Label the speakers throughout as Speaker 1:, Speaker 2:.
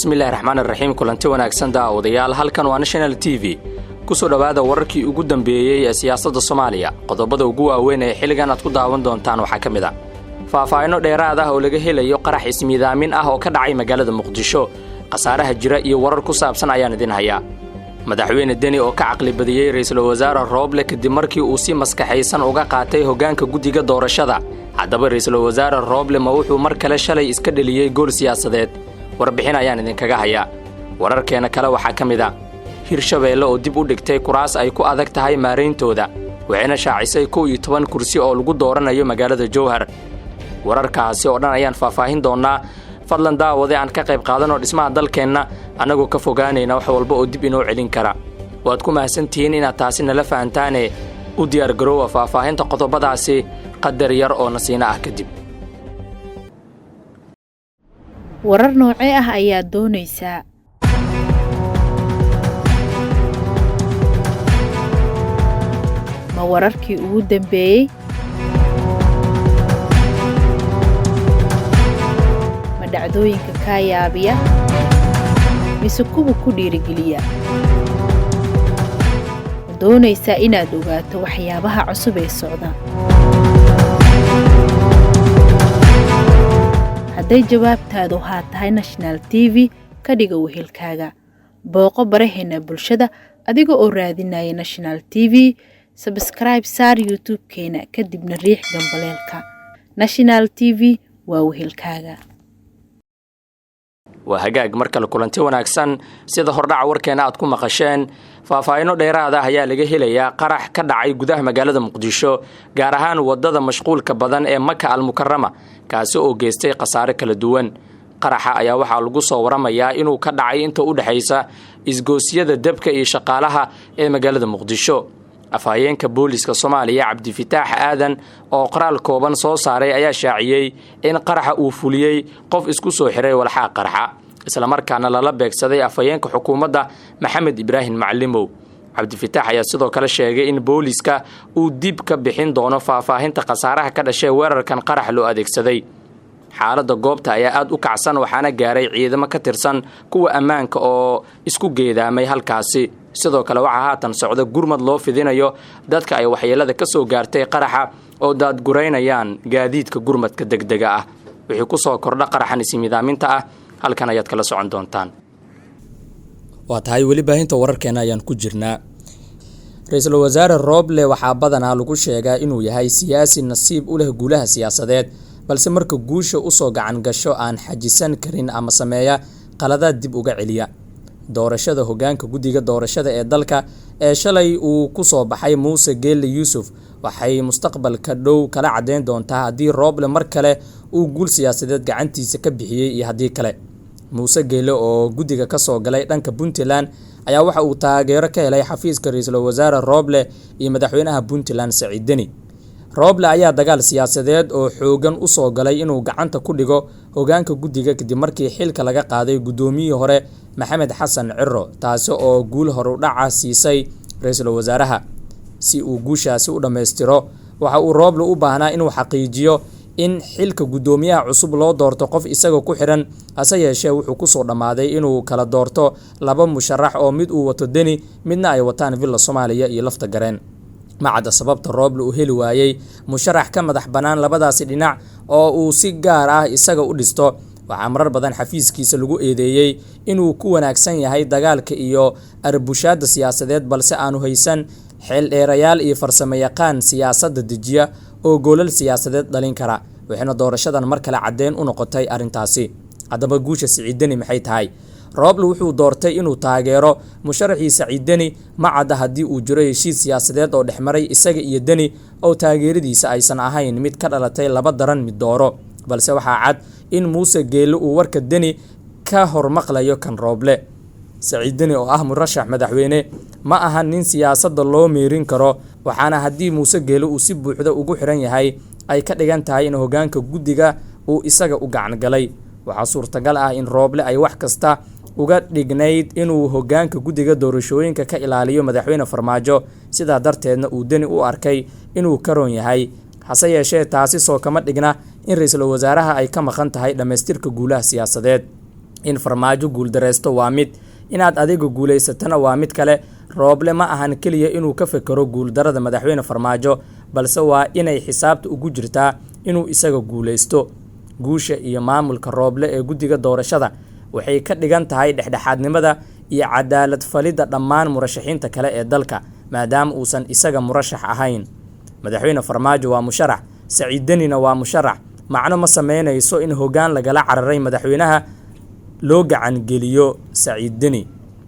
Speaker 1: bismillahirrahmanirrahiim kulanti wanaagsan daawadayaal halkan waa National TV kusoo dhawaada wararkii ugu dambeeyay ee siyaasadda Soomaaliya qodobada ugu waaweyn ee xilligan aad ku daawan doontaan waxa kamid ah faahfaahinno dheeraad ah oo laga helayo qarax ismiidaamin ah oo ka dhacay magaalada Muqdisho qasaaraha jira iyo warar ku saabsan ayaan idin hayaa madaxweyne Deni oo ka caqli badiyay ra'iisul wasaare Roble kadib markii uu si maskaxaysan uga qaatay hoggaanka guddiga doorashada haddaba ra'iisul wasaare Roble ma wuxuu mar kale shalay iska dhaliyay gool siyaasadeed warbixin ayaan idinkaga hayaa wararkeena kale waxa kamid ah Hirshabeelle oo dib u dhigtay kuraas ay ku adag tahay maareyntooda waxayna shaacisay 12 kursi oo lagu dooranayo magaalada Jowhar wararkaasi oo dhan ayaan faahfaahin doonaa fadlan daawade aan ka qayb qaadano dhismaha dalkeenna anagoo ka fogaanayna wax walba oo dib inoo celin kara waad ku mahadsantihiin inaad taasi nala fahantaane u diyaar garoowa faahfaahinta qodobadaasi qadar yar oo nasiina ah kadib
Speaker 2: warar noocee ah ayaa doonaysaa ma wararkii ugu dambeeyay ma dhacdooyinka ka yaabiya mise kuwa ku dhiirigeliya ma doonaysaa inaad ogaato waxyaabaha cusub ee socda hadday jawaabtaadu haa tahay National TV ka dhiga wehelkaaga booqo baraheena bulshada adiga oo raadinaya National TV subscribe saar YouTube-keena kadibna riix gambaleelka National TV waa wehelkaaga
Speaker 1: waa hagaag markale kulanti wanaagsan sida hordhac warkeena aad ku maqasheen faahfaahinno dheeraad ah ayaa laga helayaa qarax ka dhacay gudaha magaalada Muqdisho gaar ahaan wadada mashquulka badan ee Maka al-Mukarrama kaasi oo geystay qasaare kala duwan qaraxa ayaa waxa lagu soo waramayaa inuu ka dhacay inta u dhaxaysa isgoosiyada dabka iyo shaqaalaha ee magaalada Muqdisho afhayeenka booliska Soomaaliya Cabdi Fataax Aadan oo qoraal kooban soo saaray ayaa shaaciyay in qaraxa uu fuliyay qof isku soo xiray walxa qaraxa isla markaana lala beegsaday afhayeenka xukuumadda Maxamed Ibrahim Macallimow Cabdi Fataax ayaa sidoo kale sheegay in booliska uu dib ka bixin doono faahfaahinta qasaaraha ka dhashay weerarkan qarax loo adeegsaday xaaladda goobta ayaa aad u kacsan waxaana gaaray ciidamo ka tirsan kuwa ammaanka oo isku geedaamay halkaasi sidoo kale waxa haatan socda gurmad loo fidinayo dadka ay waxyeelada ka soo gaartay qaraxa oo daad gureynayaan gaadiidka gurmadka degdega ah wixii ku soo kordha qaraxan ismiidaaminta ah halkan ayaad kala socon doontaan waa tahay weli baahinta wararkeena ayaan ku jirnaa ra'iisul wasaare Roble waxaa badanaa lagu sheegaa inuu yahay siyaasi nasiib u leh guulaha siyaasadeed balse marka guusha u soo gacan gasho aan xajisan karin ama sameeya qaladaad dib uga celiya doorashada hoggaanka guddiga doorashada ee dalka ee shalay uu ku soo baxay Muuse Geelle Yuusuf waxay mustaqbalka dhow kala cadeyn doontaa haddii Roble mar kale uu guul siyaasadeed gacantiisa ka bixiyay iyo haddii kale Muuse Geelle oo guddiga ka soo galay dhanka Puntland ayaa waxa uu taageero ka helay xafiiska ra'iisul wasaare Roble iyo madaxweynaha Puntland Saciid Deni Roble ayaa dagaal siyaasadeed oo xoogan u soo galay inuu gacanta ku dhigo hoggaanka guddiga kadib markii xilka laga qaaday gudoomiyihii hore Maxamed Xasan Cirro taasi oo guul hor u dhaca siisay ra'iisul wasaaraha si uu guushaasi u dhameystiro waxa uu Roble u baahnaa inuu xaqiijiyo in xilka gudoomiyaha cusub loo doorto qof isaga ku xiran hase yeeshee wuxuu ku soo dhamaaday inuu kala doorto laba musharax oo mid uu wato Deni midna ay wataan Villa Soomaaliya iyo lafta gareen macada sababta Roble uu heli waayay musharax ka madax banaan labadaasi dhinac oo uu si gaar ah isaga u dhisto waxa marar badan xafiiskiisa lagu eedeeyay inuu ku wanaagsan yahay dagaalka iyo arbushaada siyaasadeed balse aanu haysan xil dheerayaal iyo farsamo yaqaan siyaasadda dejiya oo goolal siyaasadeed dhalin kara waxayna doorashadan mar kale cadeen u noqotay arintaasi haddaba guusha Saciid Deni maxay tahay Roble wuxuu doortay inuu taageero musharaxii Saciid Deni macada haddii uu jiro heshiis siyaasadeed oo dhexmaray isaga iyo Deni oo taageeradiisa aysan ahayn mid ka dhalatay laba daran mid dooro balse waxaa cad in Muuse Geelle uu warka Deni ka hormaqlayo kan Roble Saciid Deni oo ah murashax madaxweyne ma aha nin siyaasadda loo meerin karo waxaana haddii Muuse Geelle uu si buuxda ugu xiran yahay ay ka dhigan tahay in hoggaanka guddiga uu isaga u gacan galay waxaa suurtagal ah in Roble ay wax kasta uga dhignayd inuu hoggaanka guddiga doorashooyinka ka ilaaliyo madaxweyne Farmaajo sidaa darteedna uu Deni u arkay inuu karoon yahay hase yeeshee taasi soo kama dhigna in ra'iisul wasaaraha ay ka maqan tahay dhameystirka guulaha siyaasadeed in farmaajo guuldareysto waa mid, inaad adiga guulaysatana waa mid kale. Rooble ma ahan keliya inuu ka fekero guuldarada madaxweyne Farmaajo, balse waa inay xisaabta ugu jirtaa inuu isaga guulaysto. Guusha iyo maamulka Rooble ee guddiga doorashada waxay ka dhigan tahay dhexdhexaadnimada iyo cadaalad falidda dhammaan murashaxiinta kale ee dalka, maadaama uusan isaga murashax ahayn. Madaxweyne Farmaajo waa musharax, Saciid Danina waa musharax. Macno ma sameynayso in hoggaan lagala cararay madaxweynaha loo gacan geliyo Saciid Dani.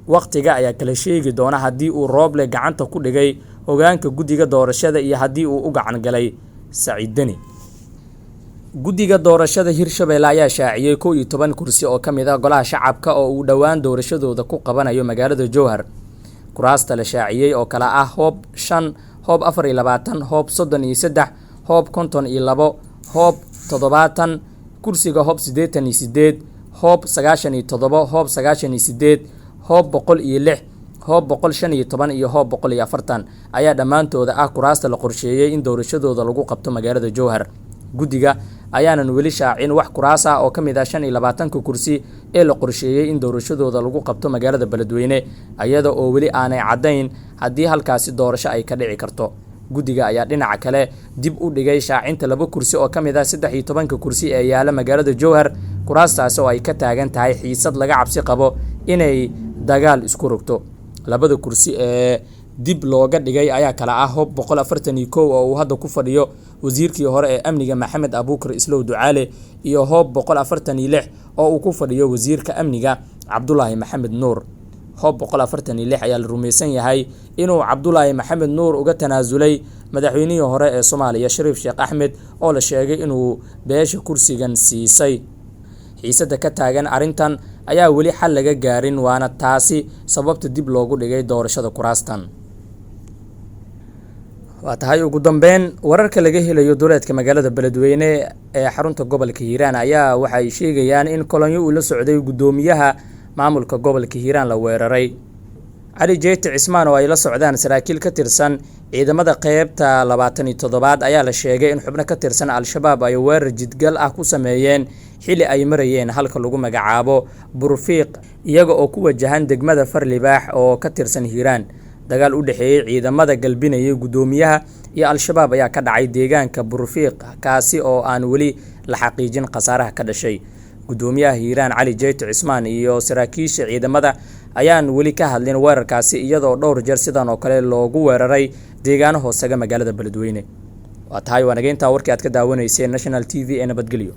Speaker 1: Waqtiga ayaa kala sheegi doona haddii uu Rooble gacanta ku dhigay hoggaanka guddiga doorashada iyo haddii uu u gacan galay Saciid Dani. Guddiga doorashada Hirshabelle ayaa shaaciyay 11 kursi oo ka mid ah golaha shacabka oo uu dhawaan doorashadooda ku qabanayo magaalada Jowhar. Kuraasta la shaaciyay oo kala ah Hoob 5, Hoob 24, Hoob 33, Hoob 52, Hoob 70, kursiga Hoob 88, Hoob 97, Hoob 98, Hoob 106, Hoob 115 iyo Hoob 140 ayaa dhammaantooda ah kuraasta la qorsheeyay in doorashadooda lagu qabto magaalada Jowhar. Guddiga ayaanan weli shaacin wax kuraas ah oo ka mid ah 25 kursi ee la qorsheeyay in doorashadooda lagu qabto magaalada Beledweyne, iyada oo weli aanay caddayn haddii halkaasi doorasho ay ka dhici karto. Guddiga ayaa dhinaca kale dib u dhigay shaacinta 2 kursi oo ka mid ah 13 kursi ee yaala magaalada Jowhar, kuraastaas oo ay ka taagan tahay xiisad laga cabsi qabo inay dagaal isku rogto. 2 kursi ee dib looga dhigay ayaa kala ah Hoob 141 oo uu hadda ku fadhiyo wasiirkii hore ee amniga Maxamed Abuukar Islow Ducaale iyo Hoob 146 oo uu ku fadhiyo wasiirka amniga Cabdullaahi Maxamed Nuur. Hoob 146 ayaa la rumaysan yahay inuu Cabdullaahi Maxamed Nuur uga tanaasulay madaxweynihii hore ee Soomaaliya Shariif Sheekh Axmed oo la sheegay inuu beesha kursigan siisay. Xiisada ka taagan arrintan ayaa weli xal laga gaarin, waana taasi sababta dib loogu dhigay doorashada kuraastan. waa tahay ugu dambeyn wararka laga helayo duleedka magaalada Beledweyne ee xarunta gobolka Hiiraan ayaa waxay sheegayaan in kolonyo uu la socday gudoomiyaha maamulka gobolka Hiiraan la weeraray. Cali Jeyti Cismaan oo ay la socdaan saraakiil ka tirsan ciidamada qaybta 27 ayaa la sheegay in xubno ka tirsan Al-Shabaab ay weerar jidgal ah ku sameeyeen xili ay marayeen halka lagu magacaabo Burfiiq iyaga oo ku wajahan degmada Farlibaax oo ka tirsan Hiiraan. dagaal u dhaxeeyay ciidamada galbinaya gudoomiyaha iyo Al-Shabaab ayaa ka dhacay deegaanka Burfiiq kaasi oo aan weli la xaqiijin khasaaraha ka dhashay. gudoomiyaha Hiiraan Cali Jeyti Cismaan iyo saraakiisha ciidamada ayaan weli ka hadlin weerarkaasi iyadoo dhowr jeer sidan oo kale loogu weeraray deegaano hoosaga magaalada Beledweyne. waa tahay wanageynta warkii aad ka daawanaysay National TV ee nabadgelyo.